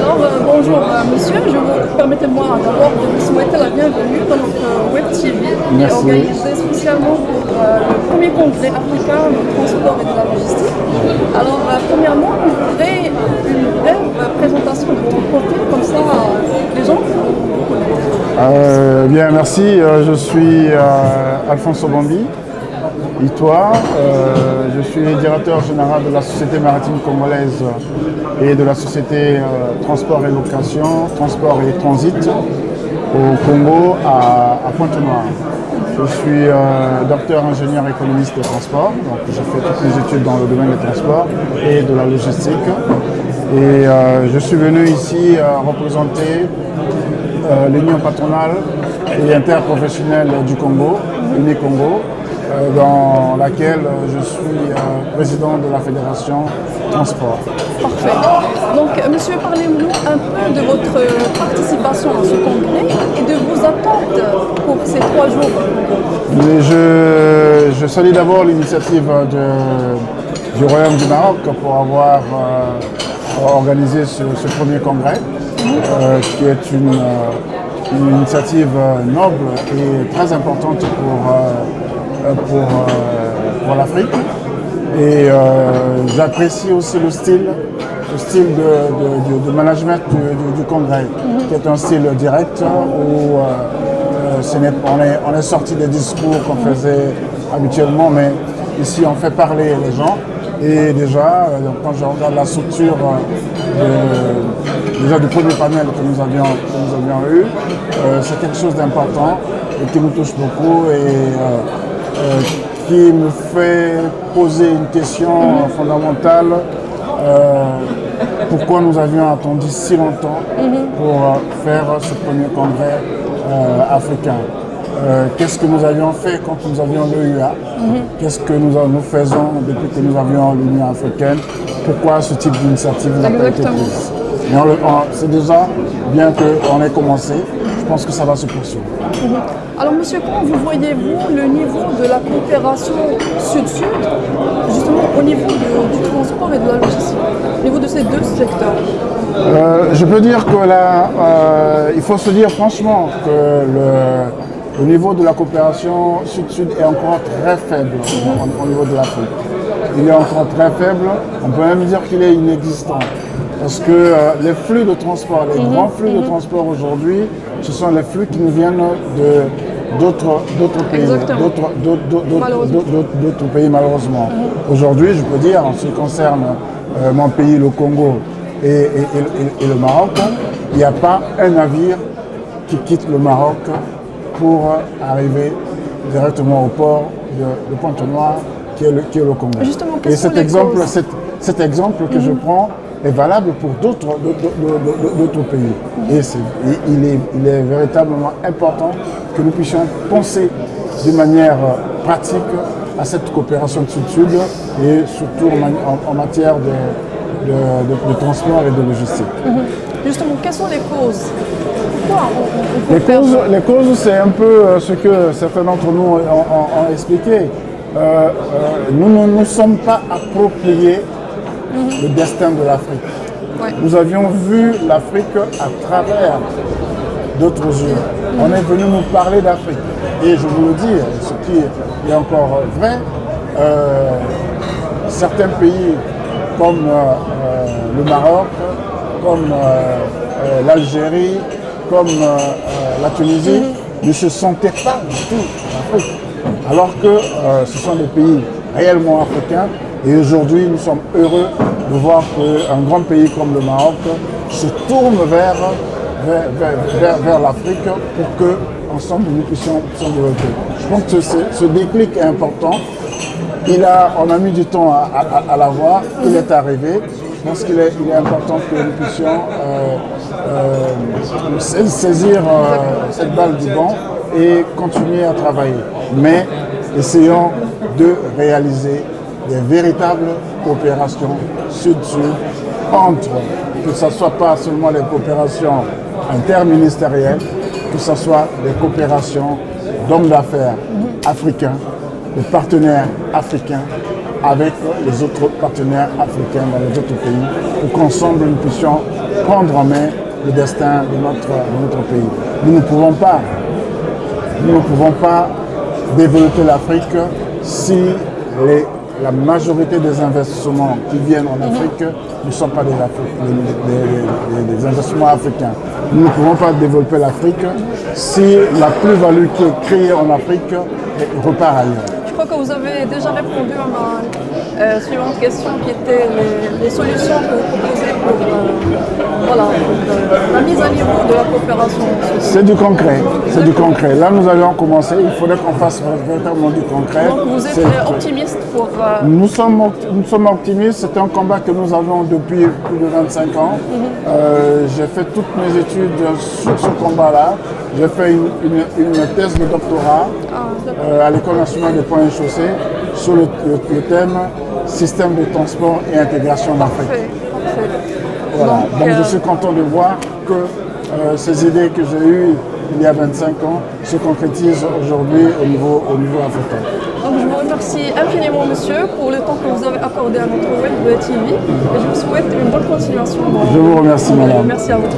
Alors, bonjour monsieur, permettez-moi d'abord de vous souhaiter la bienvenue dans notre Web TV qui est organisée spécialement pour le premier congrès africain du transport et de la logistique. Alors, premièrement, je voudrais une brève présentation de votre profil, comme ça les gens vous connaissent. Bien, merci. Je suis Alphonse Obambi, Itoa. Je suis directeur général de la Société maritime congolaise et de la Société Transport et Location, Transport et Transit au Congo à Pointe-Noire. Je suis docteur ingénieur économiste des transports, donc j'ai fait toutes mes études dans le domaine des transports et de la logistique. Et je suis venu ici représenter l'Union patronale et interprofessionnelle du Congo, UNICongo, dans laquelle je suis président de la Fédération Transport. Parfait. Donc, monsieur, parlez-nous un peu de votre participation à ce congrès et de vos attentes pour ces 3 jours. Mais je salue d'abord l'initiative du Royaume du Maroc pour avoir organisé ce premier congrès, qui est une initiative noble et très importante pour l'Afrique. Et j'apprécie aussi le style de management du congrès, qui est un style direct où on est sorti des discours qu'on faisait habituellement, mais ici on fait parler les gens. Et déjà, quand je regarde la structure du premier panel que nous avions eu, c'est quelque chose d'important et qui nous touche beaucoup et qui me fait poser une question fondamentale. Pourquoi nous avions attendu si longtemps pour faire ce premier congrès africain? Qu'est-ce que nous avions fait quand nous avions l'EUA? Qu'est-ce que nous faisons depuis que nous avions l'Union africaine? Pourquoi ce type d'initiative n'a pas été prise? Mais c'est déjà bien qu'on ait commencé. Je pense que ça va se poursuivre. Alors, monsieur, comment vous voyez-vous le niveau de la coopération sud-sud, justement au niveau du transport et de la logistique, au niveau de ces 2 secteurs? Je peux dire que là, il faut se dire franchement que le niveau de la coopération sud-sud est encore très faible au niveau de l'Afrique. Il est encore très faible, on peut même dire qu'il est inexistant. Parce que les flux de transport, les grands flux de transport aujourd'hui, ce sont les flux qui nous viennent d'autres pays, d'autres pays malheureusement. Aujourd'hui, je peux dire, en ce qui concerne mon pays, le Congo et le Maroc, il n'y a pas un navire qui quitte le Maroc pour arriver directement au port de Pointe-Noire, qui est le Congo. Justement, et cet exemple que je prends est valable pour d'autres pays. Et il est véritablement important que nous puissions penser de manière pratique à cette coopération sud-sud et surtout en matière de transport et de logistique. Justement, quelles sont les causes? Les causes, c'est un peu ce que certains d'entre nous ont expliqué. Nous ne nous sommes pas appropriés le destin de l'Afrique. Ouais. Nous avions vu l'Afrique à travers d'autres yeux. On est venu nous parler d'Afrique. Et je vous le dis, ce qui est encore vrai, certains pays comme le Maroc, comme l'Algérie, comme la Tunisie, ne se sentaient pas du tout en Afrique. Alors que ce sont des pays réellement africains. Et aujourd'hui, nous sommes heureux de voir qu'un grand pays comme le Maroc se tourne vers l'Afrique pour que, ensemble, nous puissions développer. Je pense que ce déclic est important. On a mis du temps à l'avoir. Il est arrivé. Je pense qu'il est important que nous puissions saisir cette balle du banc et continuer à travailler. Mais essayons de réaliser des véritables coopérations sud-sud entre, que ce ne soit pas seulement les coopérations interministérielles, que ce soit des coopérations d'hommes d'affaires africains, de partenaires africains, avec les autres partenaires africains dans les autres pays pour qu'ensemble nous puissions prendre en main le destin de notre pays. Nous ne pouvons pas développer l'Afrique si la majorité des investissements qui viennent en Afrique ne sont pas des investissements africains. Nous ne pouvons pas développer l'Afrique si la plus-value qui est créée en Afrique repart ailleurs. Je crois que vous avez déjà répondu à ma suivante question qui était les solutions que vous proposez pour la mise à niveau de la coopération. C'est du concret, c'est du concret. Là, nous allons commencer, il faudrait qu'on fasse véritablement du concret. Donc vous êtes optimiste pour... Nous sommes optimistes, c'est un combat que nous avons depuis plus de 25 ans. J'ai fait toutes mes études sur ce combat-là. J'ai fait une thèse de doctorat à l'École nationale des ponts et chaussées sur le thème système de transport et intégration en Afrique. Parfait. Voilà. Donc je suis content de voir que ces idées que j'ai eues il y a 25 ans se concrétisent aujourd'hui au niveau africain. Donc je vous remercie infiniment, monsieur, pour le temps que vous avez accordé à notre web TV et je vous souhaite une bonne continuation. Je vous remercie, madame. Merci à vous.